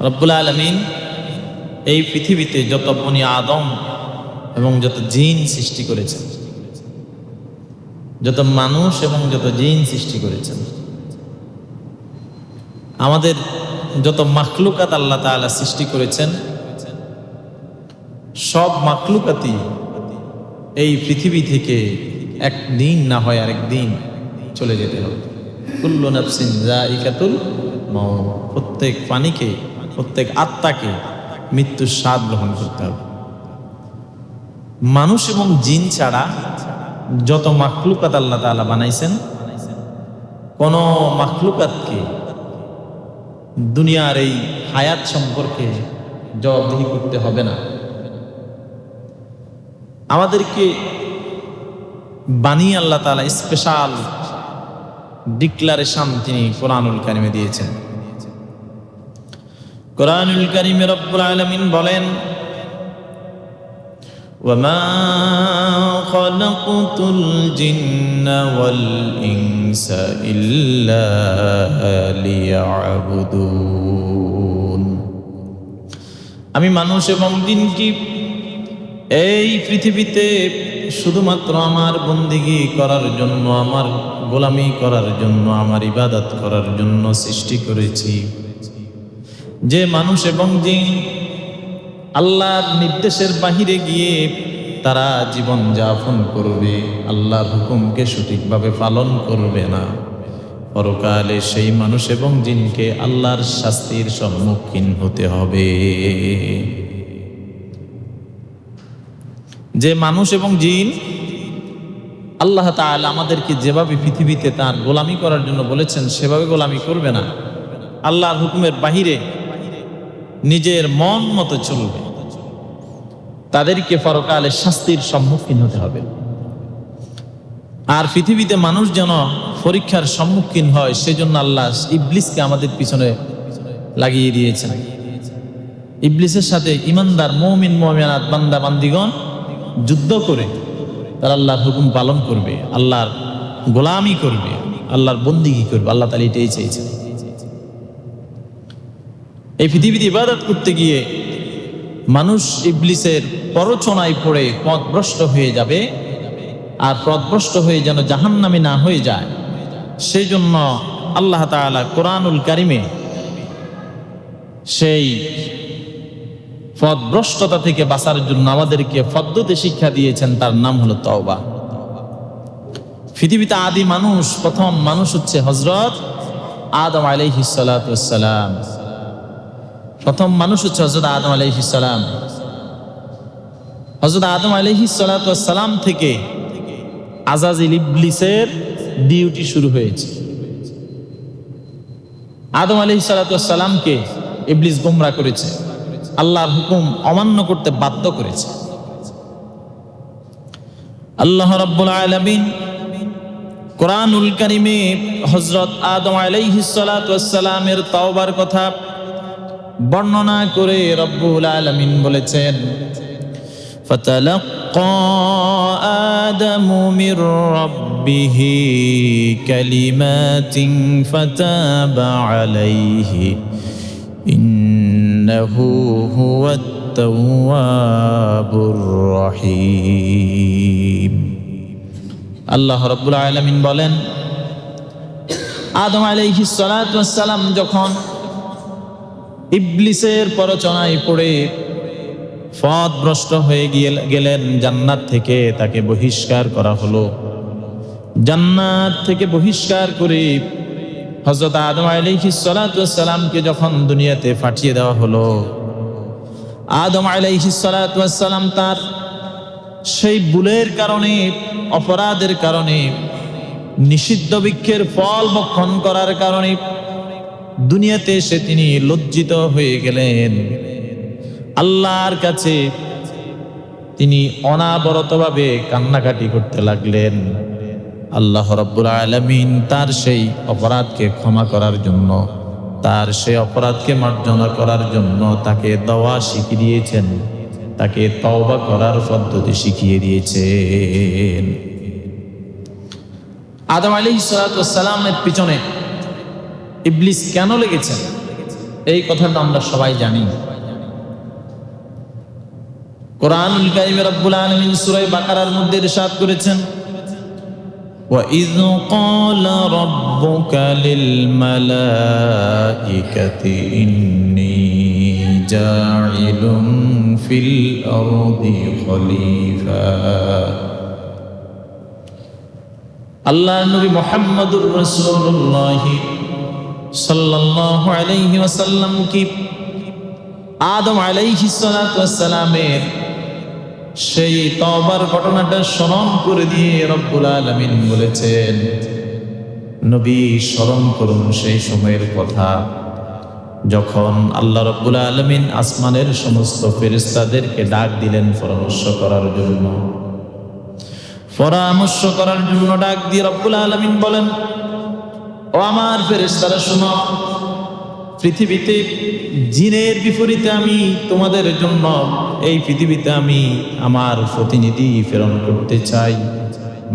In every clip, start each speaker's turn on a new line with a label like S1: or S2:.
S1: রব্বুল আলামিন এই পৃথিবীতে যত বনি আদম এবং যত জিন সৃষ্টি করেছেন, যত মানুষ এবং যত জিন সৃষ্টি করেছেন, আমাদের যত মাখলুকাত আল্লাহ তাআলা সৃষ্টি করেছেন, সব মাখলুকাতই এই পৃথিবী থেকে একদিন না হয় আরেকদিন চলে যেতে হবে। কুল্লু নাফসিন যায়িকাতুল মাউত, প্রত্যেক প্রাণীকে, প্রত্যেক আত্মাকে মৃত্যুর স্বাদ গ্রহণ করতে হবে। মানুষ এবং জিন ছাড়া যত মাখলুকাত আল্লাহ তাআলা বানাইছেন, কোন মাখলুকাতকে দুনিয়ার এই হায়াত সম্পর্কে জবাবদিহি করতে হবে না। আমাদেরকে বানিয়ে আল্লাহ তাআলা স্পেশাল ডিক্লারেশন তিনি কোরআনুল কারিমে দিয়েছেন। কোরআনুল কারিমে রব্বুল আলামিন বলেন, ওয়ামা খালাকুতুল জিন্না ওয়াল ইনসা ইল্লা লিয়াবুদুন, আমি মানুষ এবং জিনকে এই পৃথিবীতে শুধুমাত্র আমার বন্দিগি করার জন্য, আমার গোলামি করার জন্য, আমার ইবাদত করার জন্য সৃষ্টি করেছি। যে মানুষ এবং জিন আল্লাহর নির্দেশের বাহিরে গিয়ে তারা জীবন যাপন করবে, আল্লাহর হুকুমকে সঠিকভাবে পালন করবে না, পরকালে সেই মানুষ এবং জিনকে আল্লাহর শাস্তির সম্মুখীন হতে হবে। যে মানুষ এবং জিন আল্লাহ তাআলা আমাদেরকে যেভাবে পৃথিবীতে তার গোলামি করার জন্য বলেছেন সেভাবে গোলামি করবে না, আল্লাহর হুকুমের বাহিরে নিজের মন মতো চলবে, তাদেরকে পরকালে শাস্তির সম্মুখীন হতে হবে। আর পৃথিবীতে মানুষ যেন পরীক্ষার সম্মুখীন হয় সেজন্য আল্লাহ ইবলিসকে আমাদের পিছনে লাগিয়ে দিয়েছেন। ইবলিসের সাথে ইমানদার মুমিন মুমিনাত বান্দা বান্দিগণ যুদ্ধ করে তারা আল্লাহর হুকুম পালন করবে, আল্লাহর গোলামি করবে, আল্লাহর বন্দিগি করবে। আল্লাহ তাআলা এটাই চেয়েছেন। এই পৃথিবীতে ইবাদত করতে গিয়ে মানুষ ইবলিসের প্ররোচনায় পড়ে পথভ্রষ্ট হয়ে যাবে, আর পথভ্রষ্ট হয়ে যেন জাহান্নামী না হয়ে যায় সেই জন্য আল্লাহ তাআলা কোরআনুল কারিমে সেই পথভ্রষ্টতা থেকে বাঁচার জন্য আমাদেরকে পদ্ধতি শিক্ষা দিয়েছেন, তার নাম হলো তওবা। পৃথিবীতে আদি মানুষ, প্রথম মানুষ হচ্ছে হযরত আদম আলাইহিস সালাতু ওয়াস সালাম। প্রথম মানুষ হচ্ছে হযরত আদম আলাইহিস সালাম। হযরত আদম আলাইহিস সালাতু ওয়াস সালাম থেকে আজাজিল ইবলিসের ডিউটি শুরু হয়েছে। আদম আলাইহিস সালাতু ওয়াস সালামকে ইবলিস গোমরা করেছে, আল্লাহর হুকুম অমান্য করতে বাধ্য করেছে। আল্লাহ রাব্বুল আলামিন কোরআনুল কারিমে হযরত আদম আলাইহিস সালাতু ওয়াস সালামের তওবার কথা বর্ণনা করে রব্বুল আলামিন বলেছেন, ফাতালাক্কা আদামু মির রাব্বিহি কালিমাতিন ফাতাবা আলাইহি ইন্নাহু হুয়াত তাওয়াবুর রহিম। আল্লাহ রাব্বুল আলামিন বলেন, আদম আলাইহিস সালাতু ওয়াস সালাম যখন ইবলিসের প্ররোচনায় পড়ে পথভ্রষ্ট হয়ে গেলেন, জান্নাত থেকে তাকে বহিষ্কার করা হলো। জান্নাত থেকে বহিষ্কার করে হযরত আদম আলাইহিস সালাতু ওয়াস সালামকে যখন দুনিয়াতে পাঠিয়ে দেওয়া হলো, আদম আলাইহিস সালাতু ওয়াস সালাম তার সেই ভুলের কারণে, অপরাধের কারণে, নিষিদ্ধ বৃক্ষের ফল ভক্ষণ করার কারণে দুনিয়াতে এসে তিনি লজ্জিত হয়ে গেলেন। আল্লাহর কাছে তিনি অনাবরতভাবে কান্নাকাটি করতে লাগলেন। আল্লাহ রাব্বুল আলামিন তার সেই অপরাধকে ক্ষমা করার জন্য, তার সেই অপরাধকে মার্জনা করার জন্য তাকে দোয়া শিখিয়ে দিয়েছেন, তাকে তওবা করার পদ্ধতি শিখিয়ে দিয়েছেন। আদম আলাইহিস সালাতু ওয়াস সালামের পিছনে ইবলিস কেন লেগেছেন? এই কথাটা আমরা সবাই জানি। কোরআনুল কারীমে রব্বুল আলামিন সূরা বাকারার মধ্যে ইরশাদ করেছেন, وَإِذْ قَالَ رَبُّكَ لِلْمَلَائِكَةِ إِنِّي جَاعِلٌ فِي الْأَرْضِ خَلِيفَةً। আল্লাহ নবী মুহাম্মদুর রাসূলুল্লাহ সাল্লাল্লাহু আলাইহি ওয়াসাল্লাম কি আদম আলাইহিস সালাতু ওয়াস সালামের সেই তওবার ঘটনাটা স্মরণ করে দিয়ে রব্বুল আলামিন বলেছেন, নবী স্মরণ করুন সেই সময়ের কথা যখন আল্লাহ রব্বুল আলামিন আসমানের সমস্ত ফেরেশতাদেরকে ডাক দিলেন পরামর্শ করার জন্য। ডাক দিয়ে রব্বুল আলামিন বলেন, ও আমার ফেরেশতারা শোনো, পৃথিবীতে জিনের বিপরীতে আমি তোমাদের জন্য এই পৃথিবীতে আমি আমার প্রতিনিধি প্রেরণ করতে চাই,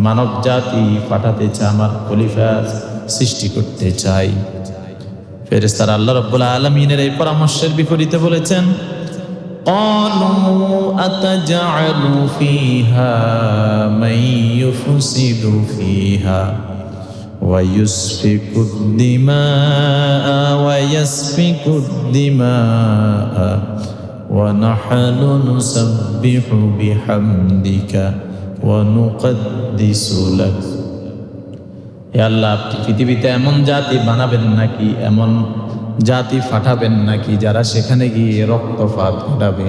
S1: মানব জাতি পাঠাতে চাই, আমার খলিফা সৃষ্টি করতে চাই। ফেরেশতারা আল্লাহ রাব্বুল আলামিনের এই পরামর্শের বিপরীতে বলেছেন, ক্বালু আতাজআলু ফীহা মান ইউফসিদু ফীহা ويسفك الدماء ويسفك الدماء ونحن نسبح بحمدك ونقدس لك। হে আল্লাহ, আপনি পৃথিবীতে এমন জাতি বানাবেন নাকি, এমন জাতি পাঠাবেন নাকি যারা সেখানে গিয়ে রক্তপাত ঘটাবে,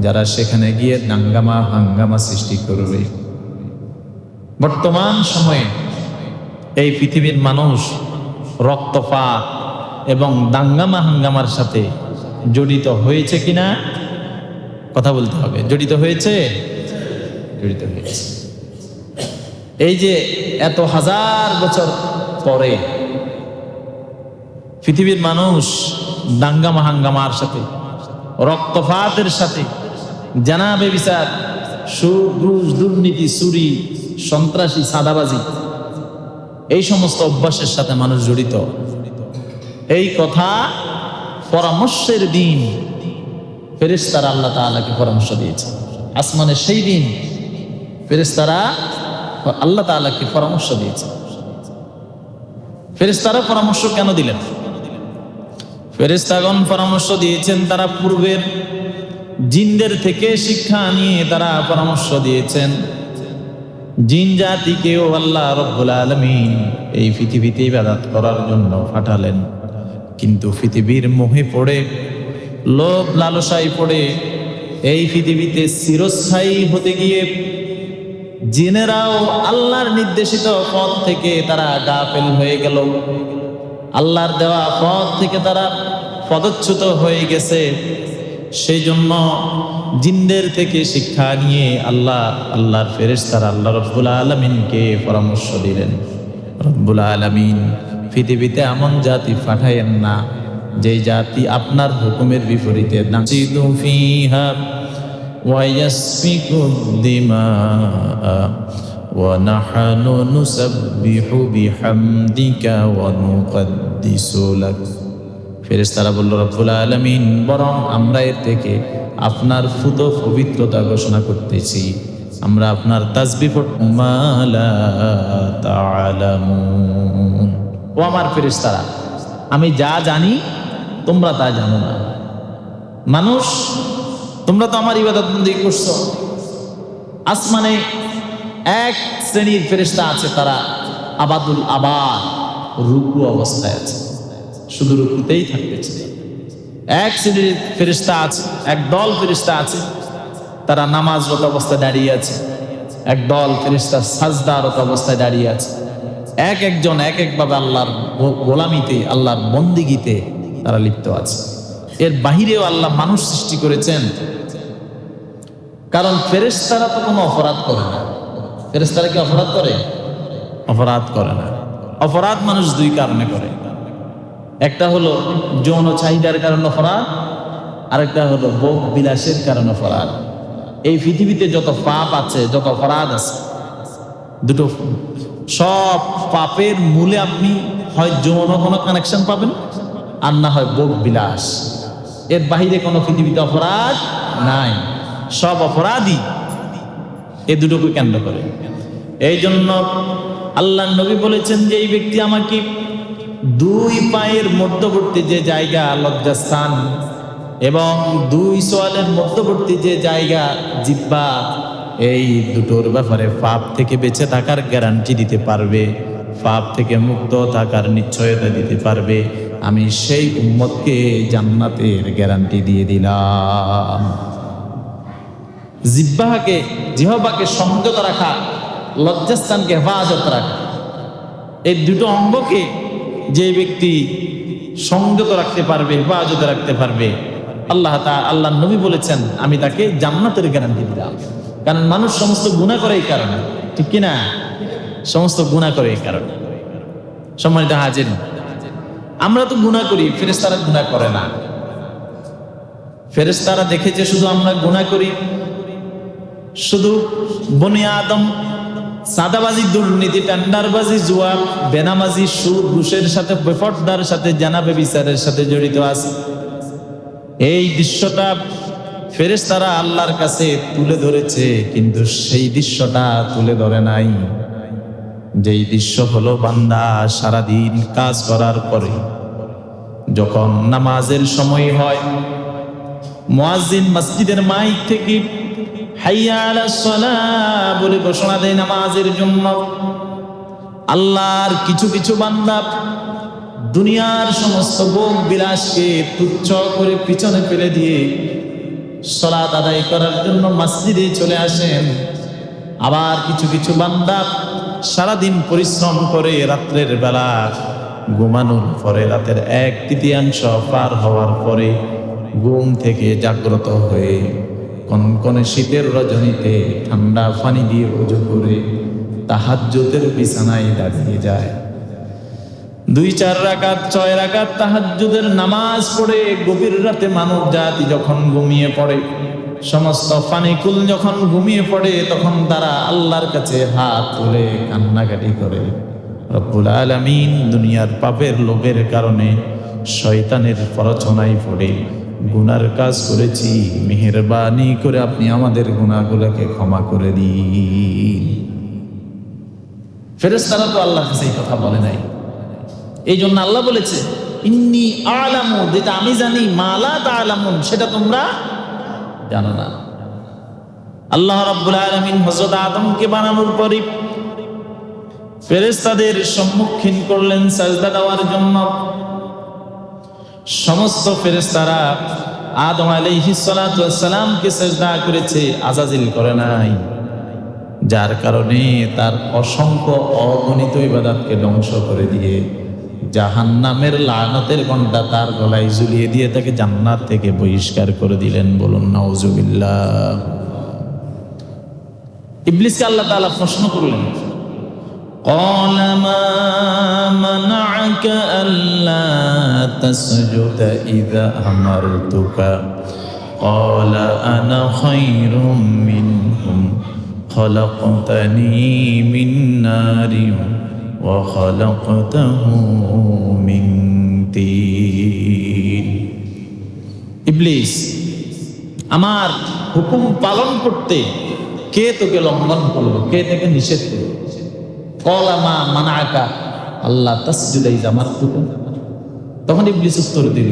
S1: যারা সেখানে গিয়ে দাঙ্গামা হাঙ্গামা সৃষ্টি করবে। বর্তমান সময়ে এই পৃথিবীর মানুষ রক্তপাত এবং দাঙ্গামা হাঙ্গামার সাথে জড়িত হয়েছে কিনা কথা বলতে হবে। জড়িত হয়েছে। এই যে এত হাজার বছর পরে পৃথিবীর মানুষ দাঙ্গামা হাঙ্গামার সাথে, রক্তপাতের সাথে, জানাবে বিচার, সুদ ঘুষ দুর্নীতি, চুরি, সন্ত্রাসী, সাদাবাজি, এই সমস্ত অভ্যাসের সাথে মানুষ জড়িত। এই কথা পরামর্শের দিন ফেরেশতারা আল্লাহ তাআলাকে পরামর্শ দিয়েছে। আসমানের সেই দিন ফেরেশতারা আল্লাহ তাআলাকে পরামর্শ দিয়েছে। ফেরেশতারা পরামর্শ কেন দিলেন? ফেরেশতাগণ পরামর্শ দিয়েছেন, তারা পূর্বের জিনদের থেকে শিক্ষা নিয়ে তারা পরামর্শ দিয়েছেন। জিন জাতিকেও আল্লাহ রব্বুল আলামিন এই পৃথিবীতে ইবাদত করার জন্য পাঠালেন, কিন্তু পৃথিবীর মোহে পড়ে, লোভ লালসায় পড়ে এই পৃথিবীতে চিরস্থায়ী হতে গিয়ে জিনেরাও আল্লাহর নির্দেশিত পথ থেকে তারা গাফেল হয়ে গেল। আল্লাহর দেওয়া পথ থেকে তারা পদচ্যুত হয়ে গেছে। সেই জন্য জিনদের থেকে শিক্ষা নিয়ে আল্লাহর ফেরেশতারা আল্লাহ রব্বুল আলামিনকে পরামর্শ দিলেন, রব্বুল আলামিন পৃথিবীতে এমন জাতি পাঠায়েন না যেই জাতি আপনার হুকুমের বিপরীতে নাচিদু ফিহা ওয়া ইয়াসফিকু দিমাআ ওয়া নাহনু নুসাব্বিহু বিহামদিকা ওয়া নুকদ্দিসু লাক। ফেরেশতারা বলল, রব্বুল আলামিন বরং আমরা এর থেকে আপনার ফুত পবিত্রতা ঘোষণা করতেছি, আমরা আপনার তাসবিহ মা লা তা'লামুন। ও আমার ফেরেশতারা, আমি যা জানি তোমরা তা জানো না। মানুষ, তোমরা তো আমার ইবাদত বন্দেগী করছো। আসমানে এক শ্রেণীর ফেরেশতা আছে, তারা আবাদুল আবাদ, রুকু অবস্থায় আছে, শুধু রুকুতেই থাকতেছে। এক শ্রেণীর ফেরেশতা আছে, এক দল ফেরেশতা আছে, তারা নামাজরত অবস্থায় দাঁড়িয়ে আছে। এক দল ফেরেশতা সাজদারত অবস্থায় দাঁড়িয়ে আছে। এক একজন এক একভাবে আল্লাহর গোলামিতে, আল্লাহর বন্দিগিতে তারা লিপ্ত আছে। এর বাহিরেও আল্লাহ মানুষ সৃষ্টি করেছেন, কারণ ফেরেশতারা তো কোনো অপরাধ করে না। ফেরেশতারা কি অপরাধ করে? অপরাধ করে না। অপরাধ মানুষ দুই কারণে করে। একটা হলো যৌন চাহিদার কারণে অপরাধ, আরেকটা হলো ভোগ বিলাসের কারণে অপরাধ। এই পৃথিবীতে যত পাপ আছে, যত অপরাধ আছে, দুটো সব পাপের মূলে আপনি হয় যৌন কোনো কানেকশন পাবেন, আর না হয় ভোগ বিলাস। এর বাহিরে কোনো পৃথিবীতে অপরাধ নাই, সব অপরাধী এ দুটোকে কেন্দ্র করে। এই জন্য আল্লাহ নবী বলেছেন যে এই ব্যক্তি আমাকে দুই পায়ের মধ্যবর্তী যে জায়গা লজ্জাস্থান এবং দুই সোয়ালের মধ্যবর্তী যে জায়গা জিহ্বা, এই দুটোর ব্যাপারে পাপ থেকে বেঁচে থাকার গ্যারান্টি দিতে পারবে, পাপ থেকে মুক্ত থাকার নিশ্চয়তা দিতে পারবে, আমি সেই উম্মতকে জান্নাতের গ্যারান্টি দিয়ে দিলাম। জিহ্বাকে সংযত রাখা, লজ্জাস্থানকে হেফাজত রাখা, এই দুটো অঙ্গকে যে ব্যক্তি সংযত রাখতে পারবে, হেফাজত রাখতে পারবে, আল্লাহ নবী বলেছেন আমি তাকে জান্নাতের গ্যারান্টি দিলাম। কারণ মানুষ সমস্ত গুনাহ করে এই কারণে, ঠিক কিনা? সমস্ত গুনাহ করে এই কারণে। সম্মানিত হাজির, আমরা তো গুনাহ করি, ফেরেশতারা গুনাহ করে না। ফেরেশতারা দেখেছে শুধু আমরা গুনাহ করি, শুধু বনি আদম সাদাবাজি, দুর্নীতি, টেন্ডারবাজি, জুয়া, বেনামাজি, সুদ, ঘুষের সাথে, বেপরদার সাথে, জানাবে বিচারের সাথে জড়িত আছে। এই দৃশ্যটা ফেরেশতারা আল্লাহর কাছে তুলে ধরেছে, কিন্তু সেই দৃশ্যটা তুলে ধরে নাই। যেই দৃশ্য হলো বান্দা সারাদিন কাজ করার পরে যখন নামাজের সময় হয়, মুয়াজ্জিন মসজিদের মাইক থেকে হাইয়া আলাস সালাহ বলে ঘোষণা দেয় নামাজের জন্য। আল্লাহর কিছু কিছু বান্দা দুনিয়ার সমস্ত ভোগ বিলাসকে তুচ্ছ করে পিছনে ফেলে দিয়ে সালাত আদায় করার জন্য মসজিদে চলে আসেন। আবার কিছু কিছু বান্দা সারাদিন পরিশ্রম করে রাত্রের বেলা ঘুমানোর পরে, রাতের 1/3 পার হওয়ার পরে ঘুম থেকে জাগ্রত হয়ে কনকনে শীতের রজনীতে ঠান্ডা পানি দিয়ে ওযু করে তাহাজ্জুদের বিছানায় দাঁড়িয়ে যায়। 2-4 রাকাত 6 রাকাত তাহাজ্জুদের নামাজ পড়ে গভীর রাতে মানব জাতি যখন ঘুমিয়ে পড়ে, সমস্ত ফানিকুল যখন ঘুমিয়ে পড়ে, তখন তারা আল্লাহর কাছে হাত তুলে কান্নাকাটি করে, রব্বুল আলামিন দুনিয়ার পাপের লোভের কারণে শয়তানের প্ররোচনায় পড়ে গুনার কাজ করেছি, মেহেরবানি করে আপনি আমাদের গুনাহগুলোকে ক্ষমা করে দিন। ফেরেশতারা তো আল্লাহর কাছে এই কথা বলে নাই। এই জন্য আল্লাহ বলেছে ইন্নী আ'লামু, যেটা আমি জানি, মা লা তা'লামুন, সেটা তোমরা জানো না। আল্লাহ রাব্বুল আলামিন হযরত আদমকে বানানোর পরে ফেরেশতাদের সম্মুখীন করলেন সাজদা দেওয়ার জন্য। সমস্ত ফেরেশতারা আদম আলাইহিস সালাতু ওয়াস সালামকে সিজদা করেছে, আযাজিল করে নাই, যার কারণে তার অসংখ্য অগণিত ইবাদতকে ধ্বংস করে দিয়ে জাহান্নামের লানতের ঘণ্টা তার গলায় ঝুলিয়ে দিয়ে তাকে জান্নাত থেকে বহিষ্কার করে দিলেন। বলুন নাউজুবিল্লাহ। ইবলিসকে আল্লাহ তাআলা প্রশ্ন করলেন, قال ما منعك ألا تسجد إذا أمرتك قال أنا خير منهم خلقتني من نار وخلقته من طين। ইবলিস, আমার হুকুম পালন করতে কে তোকে লঙ্ঘন করলো, কে তোকে নিষেধ করলো? ক্বালা মা মানাআকা আল্লা তাসজুদা ইযা আমারতুকা। তখন ইবলিস উত্তর দিল,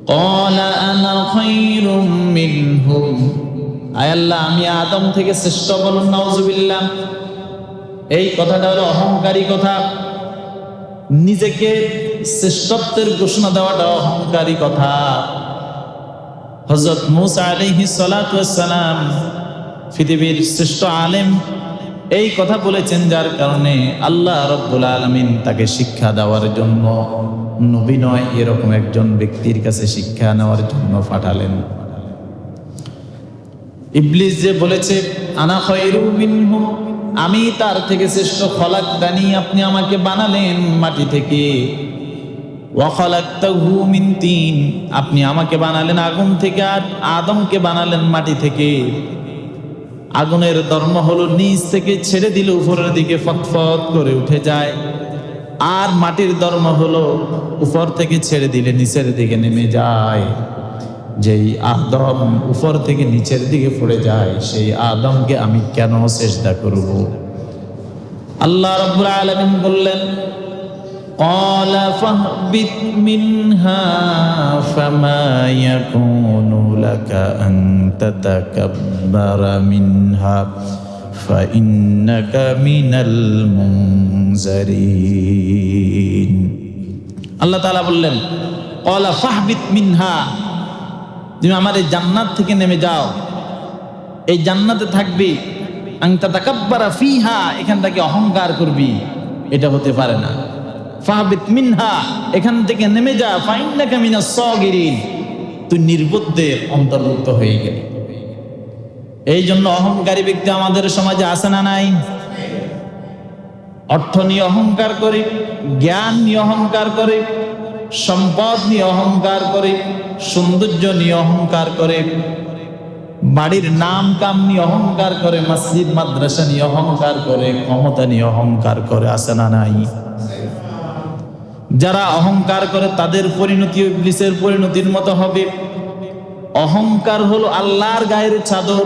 S1: ক্বালা আনা খায়রুম মিনহুম, আয় আল্লাহ আমি আদম থেকে শ্রেষ্ঠ। বলুন নাউজুবিল্লাহ। এই কথাটা হলো অহংকারী কথা। নিজেকে শ্রেষ্ঠত্বের ঘোষণা দেওয়াটা অহংকারী কথা। হযরত মূসা আলাইহিস সালাতু ওয়াস সালাম পৃথিবীর শ্রেষ্ঠ আলেম এই কথা বলেছেন, যার কারণে আল্লাহ রাব্বুল আলামিন তাকে শিক্ষা দেওয়ার জন্য নবী নয় এরকম একজন ব্যক্তির কাছে শিক্ষা নেওয়ার জন্য পাঠালেন। ইবলিস যে বলেছে আনা খায়রুম মিনহুম, আমি তার থেকে শ্রেষ্ঠ, খলাকতানি, আপনি আমাকে বানালেন মাটি থেকে, ওয়া খালাকতাহু মিন তিন, আপনি আমাকে বানালেন আগুন থেকে, আর আদমকে বানালেন মাটি থেকে। আগুনের ধর্ম হলো নিচ থেকে ছেড়ে দিলে উপরের দিকে ফটফট করে উঠে যায়, আর মাটির ধর্ম হলো উপর থেকে ছেড়ে দিলে নিচের দিকে নেমে যায়। যেই আদম উপর থেকে নিচের দিকে পড়ে যায়, সেই আদমকে আমি কেন সিজদা করব? আল্লাহ রাব্বুল আলামিন বললেন, قال فاهبط منها فما يكون لك أن تتكبر منها فإنك من المنذرين। আল্লাহ তাআলা বললেন, قال فاهبط منها, তুমি আমার এই জান্নাত থেকে নেমে যাও, এই জান্নাতে থাকবি। আন তাতাকাব্বারা ফিহা, এখান থেকে অহংকার করবি, এটা হতে পারে না। ফাহবিত মিনহা, এখান থেকে নেমে যা। ফাইন্নাকা মিনাস সাগিরিন, তুই নির্বুদ্ধের অন্তর্ভুক্ত হয়ে গেলি। এই জন্য অহংকারী ব্যক্তি আমাদের সমাজে আছে না নাই? অর্থ নিয়ে অহংকার করে, জ্ঞান নিয়ে অহংকার করে, সম্পদ নিয়ে অহংকার করে, সৌন্দর্য নিয়ে অহংকার করে, বাড়ির নাম কাম নিয়ে অহংকার করে, মসজিদ মাদ্রাসা নিয়ে অহংকার করে, ক্ষমতা নিয়ে অহংকার করে, আছে না নাই? যারা অহংকার করে তাদের পরিণতি ইবলিসের পরিণতির মতো হবে। অহংকার হলো আল্লাহর গায়ের চাদর।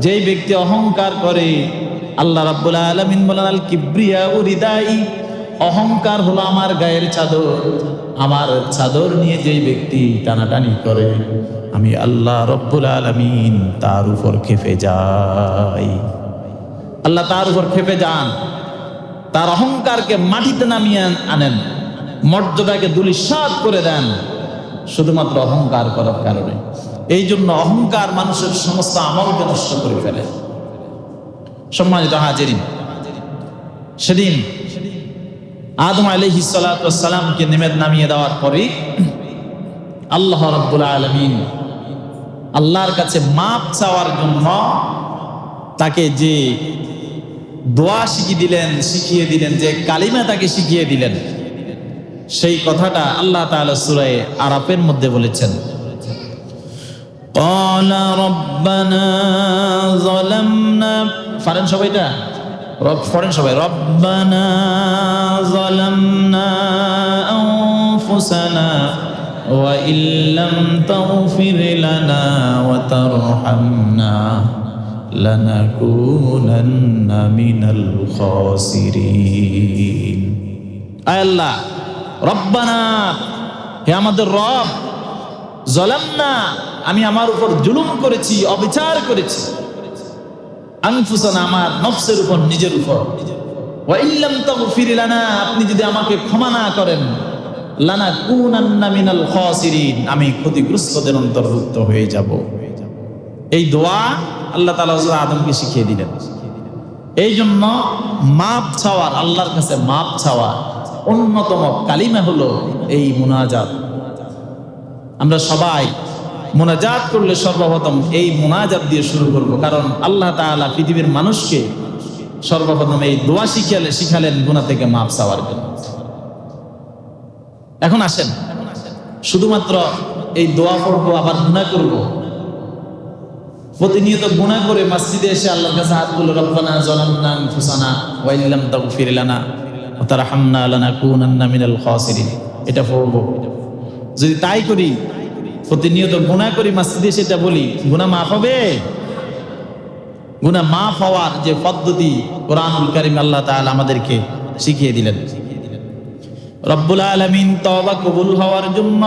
S1: যেই ব্যক্তি অহংকার করে, আল্লাহ রাব্বুল আলামিন বলেন, আল কিবরিয়া রিদাই, অহংকার হলো আমার গায়ের চাদর। আমার চাদর নিয়ে যেই ব্যক্তি টানাটানি করে, আমি আল্লাহ রাব্বুল আলামিন তার উপর ক্ষেপে যাই। আল্লাহ তার উপর ক্ষেপে যান, তার অহংকারকে মাটিতে নামিয়ে আনেন, মর্যাদাকে ধূলিসাৎ করে দেন, শুধুমাত্র অহংকার করার কারণে। এই জন্য অহংকার মানুষের সমস্ত আমলকে নষ্ট করে ফেলে। সম্মানিত হাজিরিন, সেদিন আদম আলাইহিস সালাতু ওয়াস সালামকে নামিয়ে দেওয়ার পরে আল্লাহ রাব্বুল আলামিন আল্লাহর কাছে মাপ চাওয়ার জন্য তাকে যে দোয়া শিখিয়ে দিলেন, যে কালিমা তাকে শিখিয়ে দিলেন, সেই কথাটা আল্লাহ তাআলা সূরা আরাফের মধ্যে বলেছেন, ক্বালা রাব্বানা যালামনা, পড়েন সবাই এটা, পড়েন সবাই, রাব্বানা যালামনা আনফুসানা ওয়া ইল্লাম তাগফির লানা ওয়া তারহামনা লানাকুনান্না মিনাল খাসিরিন। আয় আল্লাহ, রব্বানা, হে আমাদের রব, যালামনা, আমি আমার উপর জুলুম করেছি, অবিচার করেছি, আনফুসানা, আমার নফসের উপর, নিজের উপর, ওয়া ইল্লাম তাগফির লানা, আপনি যদি আমাকে ক্ষমা না করেন, লানাকুনান্না মিনাল খাসিরিন, আমি ক্ষতিগ্রস্তদের অন্তর্ভুক্ত হয়ে যাব। এই দোয়া আল্লাহ তাআলা হযরত আদমকে শিখিয়ে দিলেন। এই জন্য মাপ চাওয়ার, আল্লাহর কাছে মাপ চাওয়ার অন্যতম কালিমা হলো এই মুনাজাত। আমরা সবাই মুনাজাত করলে সর্বপ্রথম এই মুনাজাত দিয়ে শুরু করব, কারণ আল্লাহ তাআলা পৃথিবীর মানুষকে সর্বপ্রথম এই দোয়া শিখালেন গুনাহ থেকে মাপ চাওয়ার জন্য। এখন আসেন, শুধুমাত্র এই দোয়া পড়বো আবার গুনাহ করব? প্রতিনিয়ত গুনাহ করে মসজিদে এসে আল্লাহর কাছে হাত তুলে রব্বানা যালামনা আনফুসানা ওয়া ইল্লাম তাগফির লানা ওয়া তারহামনা লানাকুনান্না মিনাল খাসিরিন, এটা পড়বো? যদি তাই করি, প্রতিনিয়ত গুনাহ করি, মসজিদে এসে এটা বলি, গুনাহ মাফ হবে? গুনাহ মাফ হওয়ার যে পদ্ধতি কোরআনুল কারীম আল্লাহ তাআলা আমাদেরকে শিখিয়ে দিলেন। রব্বুল আলামিন তওবা কবুল হওয়ার জন্য,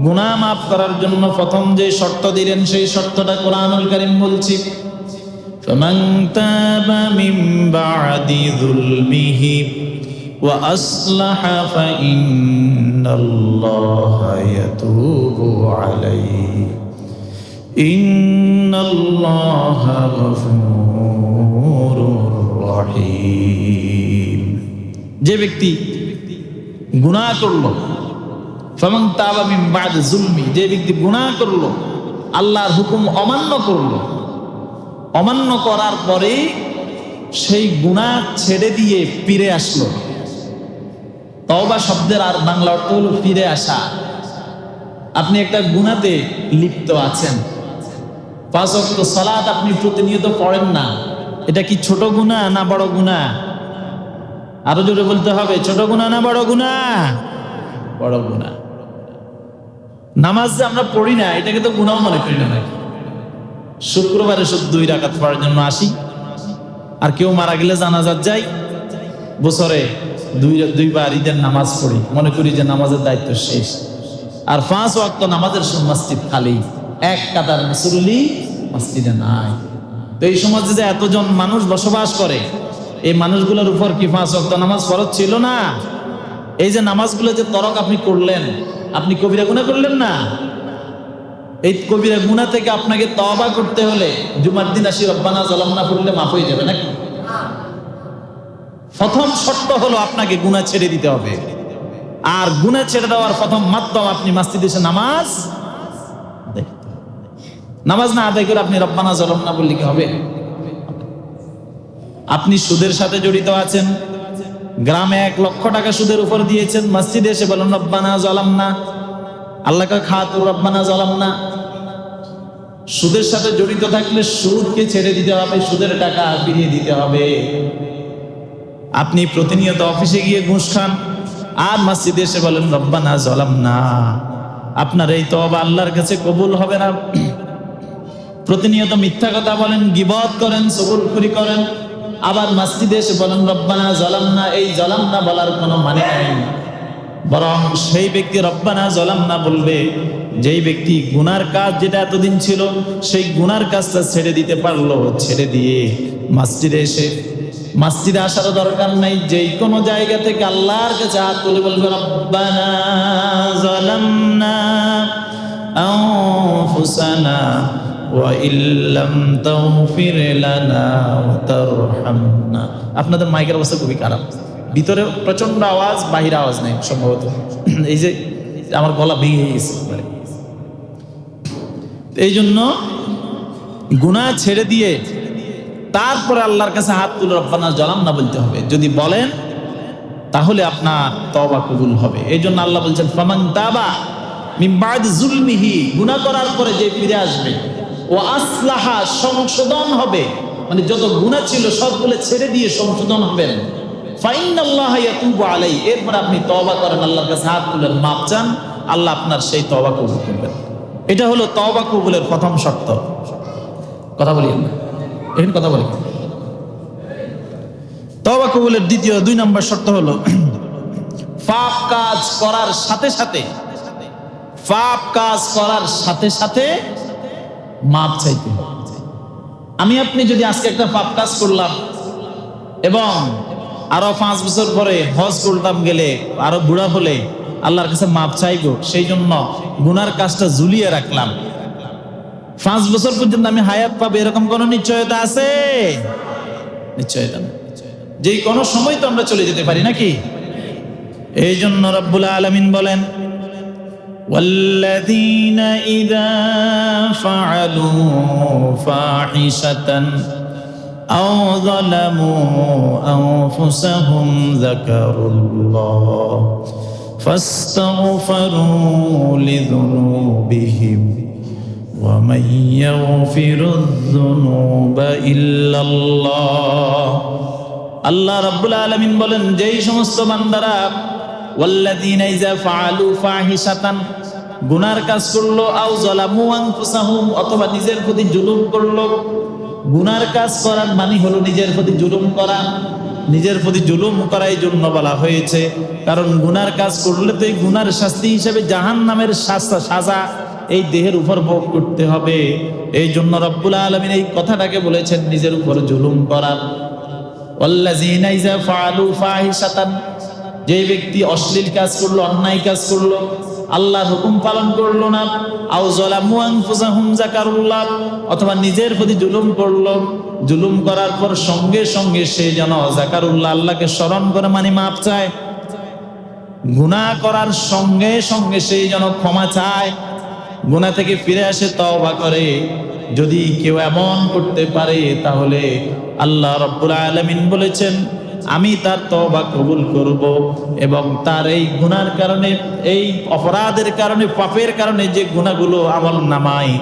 S1: গুনাহ মাফ করার জন্য প্রথম যে শর্ত দিলেন, সেই শর্তটা কোরআনুল কারীম বলছি, ফামান তাবা মিন বা'দি যুলমিহি ওয়া আসলাহা ফাইন্নাল্লাহা ইয়াতুবু আলাইহি ইন্নাল্লাহা গফুরুর রহিম। যে ব্যক্তি গুনাহ করলো, ফামান তাবা মিন বা'দি যুলমি, যে ব্যক্তি গুনাহ করলো, আল্লাহর হুকুম অমান্য করলো, অমান্য করার পরে সেই গুনাহ ছেড়ে দিয়ে ফিরে আসলো। তওবা শব্দের আর বাংলা অর্থ হলো ফিরে আসা। আপনি একটা গুনাহতে লিপ্ত আছেন, 5 ওয়াক্ত সালাত আপনি প্রতিনিয়ত পড়েন না, এটা কি ছোট গুনাহ না বড় গুনাহ? আরো জোরে বলতে হবে, ছোট গুনাহ না বড় গুনাহ? বড় গুনাহ। নামাজ যে আমরা পড়ি না এটাকে তো গুনাহ মনে করি না নাকি? শুক্রবারে শুধু 2 রাকাত পড়ার জন্য আসি, আর কেউ মারা গেলে জানাজাত যাই, বছরে দুইবার ঈদের নামাজ পড়ি, মনে করি যে নামাজের দায়িত্ব শেষ। আর 5 ওয়াক্ত নামাজের সময় মসজিদ খালি, এক কাতার মুসল্লি মসজিদে নাই। তো এই সমাজে যে এতজন মানুষ বসবাস করে, এই মানুষগুলোর উপর কি 5 ওয়াক্ত নামাজ ফরজ ছিল না? এই যে নামাজগুলো যে তরক আপনি করলেন, আপনি কবিরা গুনাহ করলেন না? এই কবিরা গুনাহ থেকে আপনাকে তওবা করতে হলে জুমার দিন আসি রব্বানা যালামনা পড়লে মাফ হয়ে যাবে নাকি? প্রথম শর্ত হলো আপনাকে গুনাহ ছেড়ে দিতে হবে। আর গুনাহ ছেড়ে দেওয়ার প্রথম মাধ্যম আপনি মসজিদে এসে নামাজ দেখতে হবে। নামাজ না আদায় করে আপনি রব্বানা যালামনা বললে কি হবে? আপনি সুদের সাথে জড়িত আছেন, গ্রামে 1 লক্ষ টাকা সুদের উপর দিয়েছেন, মসজিদে এসে বলেন রব্বানা যালামনা, আল্লাহকে খাতু রব্বানা যালামনা। সুদের সাথে জড়িত থাকলে সুদকে ছেড়ে দিতে হবে, সুদের টাকা ফিরিয়ে দিতে হবে। আপনি প্রতিনিয়ত অফিসে গিয়ে ঘুষ খান আর মসজিদে এসে বলেন রব্বানা যালামনা, আপনার এই তওবা আল্লাহর কাছে কবুল হবে না। প্রতিনিয়ত মিথ্যা কথা বলেন, গীবত করেন, চুগলখড়ি করেন, আবার মসজিদে এসে বলেন রব্বানা যালামনা। এই যালামনা বলার কোনো মানে নাই, বরং সেই ব্যক্তি রব্বানা যালামনা বলবে যেই ব্যক্তি গুনার কাজ যেটা এতদিন ছিল সেই গুনার কাজটা ছেড়ে দিতে পারলো। ছেড়ে দিয়ে মসজিদে এসে, মসজিদে আসার দরকার নাই, যেই কোনো জায়গা থেকে আল্লাহর কাছে হাত তুলে বলবে রব্বানা যালামনা আনফুসানা ওয়া ইল্লাম তাগফির লানা ওয়া তারহামনা। আপনাদের মাইকের অবস্থা খুবই খারাপ, ভিতরে প্রচন্ড আওয়াজ, বাহিরে আওয়াজ নেই সম্ভবত। এই যে আমার গলা ভেঙে গেছে। এই জন্য গুনাহ ছেড়ে দিয়ে তারপরে আল্লাহর কাছে হাত তুলে রব্বানা যালামনা বলতে হবে। যদি বলেন তাহলে আপনার তওবা কবুল হবে। এই জন্য আল্লাহ বলছেন ফামান তাবা মিন বাদি যুলমিহি, গুনাহ করার পরে যে ফিরে আসবে, ও আসলাহা, সংশোধন হবে, মানে যত গুনাহ ছিল সবগুলো ছেড়ে দিয়ে সংশোধন হবেন, ফাইনাল্লাহা ইয়াতুবু আলাইহি, এরপর আপনি তওবা করেন, আল্লাহর কাছে হাত তুলেন, মাপ চান, আল্লাহ আপনার সেই তওবা কবুল করবেন। এটা হলো তওবা কবুলের প্রথম শর্ত। কথা বলি না, এখানে কথা বলি। তওবা কবুলের দ্বিতীয় 2 নম্বর শর্ত হলো পাপ কাজ করার সাথে সাথে, পাপ কাজ করার সাথে সাথে মাপ চাইতে হবে। আমি আপনি যদি আজকে একটা পাপ কাজ করলাম এবং আরো 5 বছর পরে হজ করতাম গেলে, আরো বুড়া হলে আল্লাহর কাছে মাপ চাইবো, সেই জন্য গুনার কাজটা ঝুলিয়ে রাখলাম, 5 বছর পর্যন্ত আমি হায়াত পাবো, এরকম কোন নিশ্চয়তা আছে? নিশ্চয়তা নেই। যেই কোনো সময় তো আমরা চলে যেতে পারি নাকি? এই জন্য রব্বুল আলামিন বলেন ওয়াল্লাযীনা ইযা ফাআলু ফাহিশাতান আও যালামু আনফুসাহুম যাকারুল্লাহ ফাস্তাগফিরু লিযুনুবিহিম ওয়া মান ইয়াগফিরুয-যুনুবা ইল্লাল্লাহ। আল্লাহ রাব্বুল আলামিন বলেন যেই সমস্ত বান্দারা ওয়াল্লাযীনা ইযা ফাআলু ফাহিশাতান, গুনার কাজ করলো, আও যালামু আনফুসাহুম, অথবা নিজের প্রতি জুলুম করলো। গুনার কাজ করার মানে হলো নিজের প্রতি জুলুম করা। নিজের প্রতি জুলুম করার জন্য বলা হয়েছে, কারণ গুনার কাজ করলে তো এই গুনার শাস্তি হিসেবে জাহান্নামের সাজা এই দেহের উপর ভোগ করতে হবে। এই জন্য রব্বুল আলামিন এই কথাটাকে বলেছেন নিজের উপর জুলুম করা। ওয়াল্লাযীনা ইযা ফাআলু ফাহিশাতান, যে ব্যক্তি অশ্লীল কাজ করলো, অন্যায় কাজ করলো, আল্লাহর হুকুম পালন করলো না, আও যালামু আনফুসাহুম যাকারুল্লাহ, অথবা নিজের প্রতি জুলুম করলো, জুলুম করার পর সঙ্গে সঙ্গে সে যেন যাকারুল্লাহ, আল্লাহকে স্মরণ করে, মানে মাপ চায়। গুনাহ করার সঙ্গে সঙ্গে সে যেন ক্ষমা চায়, গুনাহ থেকে ফিরে আসে, তওবা করে। যদি কেউ এমন করতে পারে তাহলে আল্লাহ রাব্বুল আলামিন বলেছেন আমি তার তওবা কবুল করব, এবং তার এই গুনার কারণে, এই অপরাধের কারণে, পাপের কারণে যে গুনাহগুলো আমল নামায়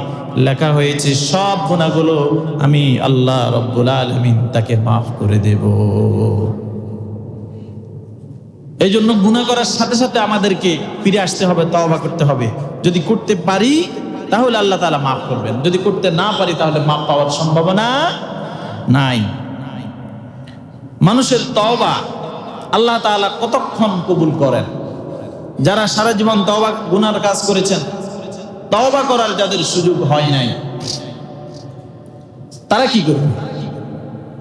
S1: লেখা হয়েছে সব গুনাহগুলো আমি আল্লাহ রাব্বুল আলামিন তাকে মাফ করে দেব। এই জন্য গুনাহ করার সাথে সাথে আমাদেরকে ফিরে আসতে হবে, তওবা করতে হবে। যদি করতে পারি তাহলে আল্লাহ তাআলা মাফ করবেন, যদি করতে না পারি তাহলে মাফ পাওয়ার সম্ভাবনা নাই। মানুষের তওবা আল্লাহ তাআলা কতক্ষণ কবুল করেন? যারা সারা জীবন তওবা গুনার কাজ করেছেন, তওবা করার যাদের সুযোগ হয় নাই, তারা কি করবে?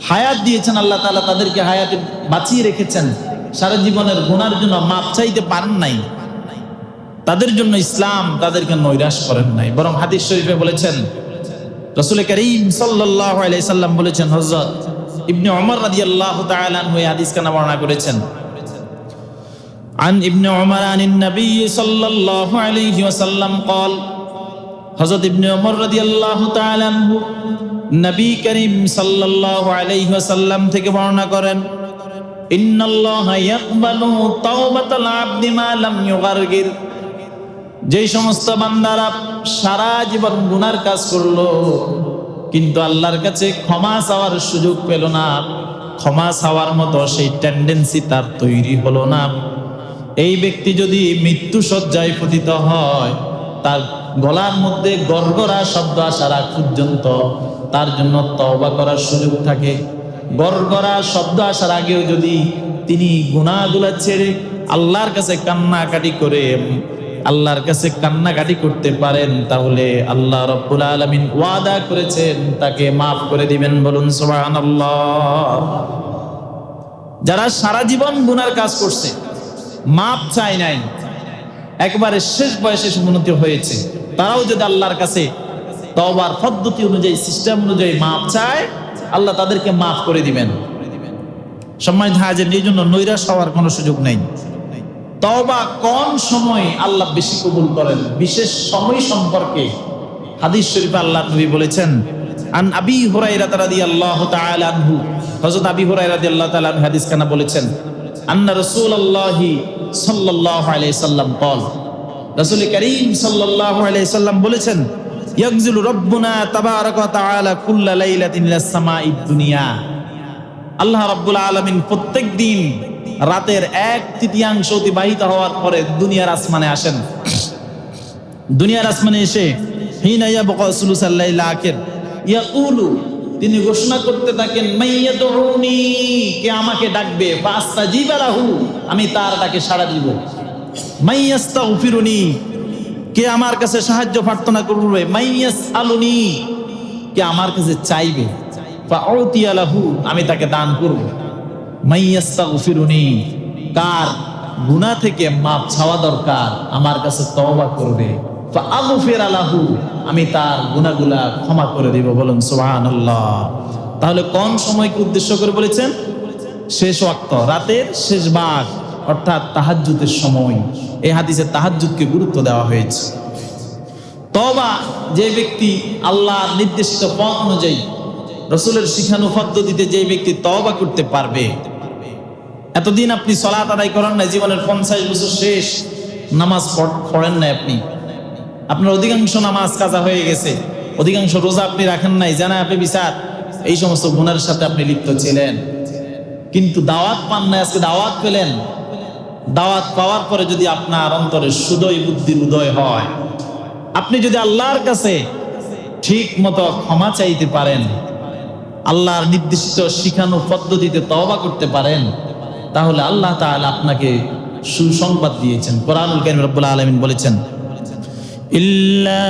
S1: হায়াত দিয়েছেন আল্লাহ তাআলা, তাদেরকে হায়াতে বাঁচিয়ে রেখেছেন, সারা জীবনের গুনার জন্য মাপ চাইতে পারেন নাই, তাদের জন্য ইসলাম তাদেরকে নৈরাশ করেন নাই। বরং হাদিস শরীফে বলেছেন, রাসূল করিম সাল্লাল্লাহু আলাইহি সাল্লাম বলেছেন, হযরত ইবনে ওমর রাদিয়াল্লাহু তাআলা আনহু এই হাদিস কানা বর্ণনা করেছেন, আন ইবনে ওমর আনিন নবী সাল্লাল্লাহু আলাইহি ওয়াসাল্লাম قال, হযরত ইবনে ওমর রাদিয়াল্লাহু তাআলা আনহু নবী করিম সাল্লাল্লাহু আলাইহি ওয়াসাল্লাম থেকে বর্ণনা করেন, ইন্নাল্লাহা ইয়াকবালু তাওবাতাল আবদি মা লাম ইউগারগির। যেই সমস্ত বান্দারা সারা জীবন গুনার কাজ করলো কিন্তু আল্লাহর কাছে ক্ষমা চাওয়ার সুযোগ পেল না, ক্ষমা চাওয়ার মতো সেই টেন্ডেন্সি তার তৈরি হলো না, এই ব্যক্তি যদি মৃত্যু শয্যায় পতিত হয়, তার গলার মধ্যে গড়গড়া শব্দ আসার আগ পর্যন্ত তার জন্য তওবা করার সুযোগ থাকে। গড়গড়া শব্দ আসার আগেও যদি তিনি গুনাহগুলো ছেড়ে আল্লাহর কাছে কান্নাকাটি করে আল্লাহর কাছে কান্নাকাটি করতে পারেন, তাহলে আল্লাহ রাব্বুল আলামিন ওয়াদা করেছেন তাকে মাফ করে দিবেন। বলুন সুবহানাল্লাহ। যারা সারা জীবন গুনার কাজ করছে, মাপ চায় নাই, একবারে শেষ বয়সে উন্নতি হয়েছে, তারাও যদি আল্লাহর কাছে তওবার পদ্ধতি অনুযায়ী, সিস্টেম অনুযায়ী মাপ চায়, আল্লাহ তাদেরকে মাফ করে দিবেন। সম্মানিত হাজির, এই জন্য নৈরাশ হওয়ার কোনো সুযোগ নেই। তওবা কোন সময় আল্লাহ বেশি কবুল করেন, বিশেষ সময় সম্পর্কে হাদিস শরীফে আল্লাহর নবী বলেছেন, আন আবি হুরায়রা রাদিয়াল্লাহু তাআলা আনহু, হযরত আবি হুরায়রা রাদিয়াল্লাহু তাআলা আনহু হাদিস কানা বলেছেন, আন্না রাসূলুল্লাহি সাল্লাল্লাহু আলাইহি সাল্লাম قال, রাসূল করিম সাল্লাল্লাহু আলাইহি সাল্লাম বলেছেন, ইয়ানজিলু রাব্বুনা তাবারাকা ওয়া তাআলা কুল্লা লাইলাতিন ইলাস সামাঈদ দুনিয়া। আল্লাহ রাব্বুল আলামিন প্রত্যেক দিন রাতের 1/3 অতিবাহিত হওয়ার পরে দুনিয়ার আসমানে আসেন। দুনিয়ার আসমানে এসে হিনা ইয়াবকা সুলুসাল লাইল আখির ইয়াকুলু, তিনি ঘোষণা করতে থাকেন, মাইয়াদউনি, কে আমাকে ডাকবে, ফাস্তাজিবা লাহু, আমি তার ডাকে সাড়া দিব, মাইয়াস্তাগফিরুনি, কে আমার কাছে সাহায্য প্রার্থনা করবে, মাইয়াসআলুনি, কে আমার কাছে চাইবে, ফাউতিয়া লাহু, আমি তাকে দান করব, মাইয়াস্তাগফিরুনি, কার গুনাহ থেকে মাপ চাওয়া দরকার আমার কাছে তওবা করবে, ফাআগফির লাহু, আমি তার গুনাহগুলা ক্ষমা করে দিব। বলুন সুবহানাল্লাহ। তাহলে কোন সময়কে উদ্দেশ্য করে বলেছেন? শেষ ওয়াক্ত, রাতের শেষ ভাগ, অর্থাৎ তাহাজ্জুদের সময়। এই হাদিসে তাহাজ্জুদকে গুরুত্ব দেওয়া হয়েছে। তওবা যে ব্যক্তি আল্লাহর নির্দেশিত পথ অনুযায়ী, রাসূলের শিখানো পদ্ধতিতে যে ব্যক্তি তওবা করতে পারবে, এতদিন আপনি সালাত আদায় করেন না, জীবনের 50 বছর শেষ, নামাজ পড়েন না, আপনার অধিকাংশ নামাজ কাজা হয়ে গেছে, অধিকাংশ রোজা আপনি রাখেন নাই, জানা আপনি বিচার, এই সমস্ত গুনাহের সাথে আপনি লিপ্ত ছিলেন, কিন্তু দাওয়াত পান না, আজকে দাওয়াত পেলেন। দাওয়াত পাওয়ার পরে যদি আপনার অন্তরে সুদয় বুদ্ধির উদয় হয়, আপনি যদি আল্লাহর কাছে ঠিক মতো ক্ষমা চাইতে পারেন, আল্লাহর নির্দেশিত শিখানো পদ্ধতিতে তওবা করতে পারেন, তাহলে আল্লাহ তাআলা আপনাকে সুসংবাদ দিয়েছেন। কোরআনুল কারীম রব্বুল আলামিন বলেছেন, ইল্লা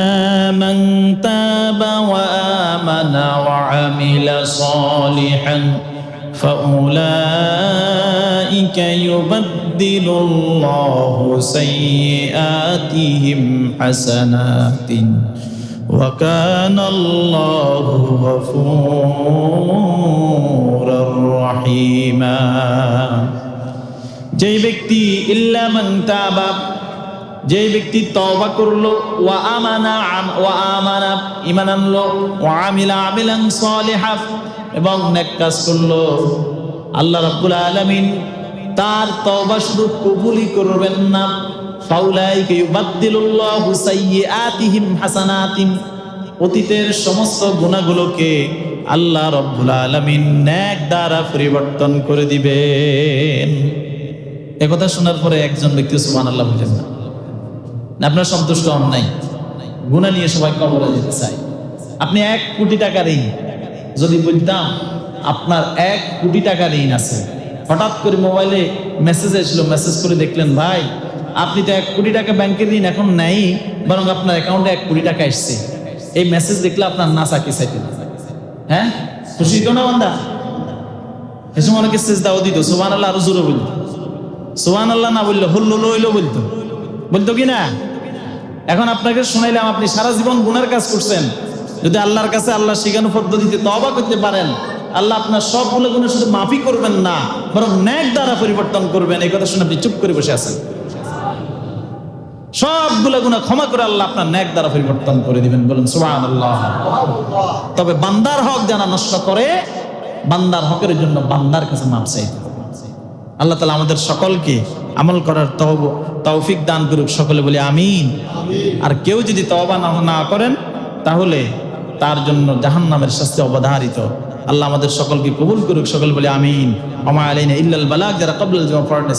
S1: মান তাবা ওয়া আমানা ওয়া আমিলা সালিহান ফাউলাইকা ইউবাদদিলুল্লাহু সাইয়্যাতিহিম হাসানাতিন ওয়া কানাল্লাহু গফুরুর রহিমা। যেই ব্যক্তি ইল্লা মান তাবা, যে ব্যক্তি তওবা করলো, ওয়া আমানা ঈমান আনলো, ওয়া আমিলা আমিলান সালিহা, এবং নেক কাজ করলো, আল্লাহ রাব্বুল আলামিন তার তওবা শুধু কবুলই করবেন না, ফাউলাইকা ইউবাদদিলুল্লাহু সাইয়্যাতিহিম হাসানাতিন, অতীতের সমস্ত গুনাহগুলোকে আল্লাহ রাব্বুল আলামিন নেক দ্বারা পরিবর্তন করে দিবেন। একথা শোনার পরে একজন ব্যক্তি সুবহানাল্লাহ বললেন না। আপনার সন্তুষ্ট হন নাই, গুনাহ নিয়ে সবাই কবরে যেতে চায়। আপনি 1 কোটি টাকা ঋণ, যদি বলতাম আপনার 1 কোটি টাকা ঋণ আছে, হঠাৎ করে মোবাইলে মেসেজ এসলো, মেসেজ করে দেখলেন ভাই আপনি তো 1 কোটি টাকা ব্যাংকের ঋণ এখন নেই, বরং আপনার অ্যাকাউন্টে 1 কোটি টাকা এসছে, এই মেসেজ দেখলে আপনার না চাকরি চাইতে, হ্যাঁ খুশি তো না বান্দা? এ সময় অনেকে সেজদাও দিত, সুবহানাল্লাহ আরো জোরে বলতো, সুবহানাল্লাহ না বললে হুল্লুল হইলো বলতো কি না? এখন আপনাকে শোনাইলাম, আপনি সারা জীবন গুনার কাজ করছেন, যদি আল্লাহর কাছে আল্লাহ শিখানো পদ্ধতিতে তওবা করতে পারেন, আল্লাহ আপনার সবগুলো গুনাহ শুধু মাফি করবেন না, বরং নেক দ্বারা পরিবর্তন করবেন। এই কথা শুনে আপনি চুপ করে বসে আছেন। সবগুলো গুনাহ ক্ষমা করে আল্লাহ আপনার নেক দ্বারা পরিবর্তন করে দিবেন, বলুন সুবহানাল্লাহ। তবে বান্দার হক যারা নষ্ট করে, বান্দার হকের জন্য বান্দার কাছে মাপ চাইতে হবে। আল্লাহ তাআলা আমাদের সকলকে আমল করার তৌফিক দান করুক, সকলে বলি আমিন। আর কেউ যদি তওবা না করেন তাহলে তার জন্য জাহান্নামের শাস্তি অবধারিত। আল্লাহ আমাদের সকলকে কবুল করুক, সকল বলি আমিন। ওয়া মা আলাইনা ইল্লাল বালাগ, যারা ক্বাবলাল জমা পড়েন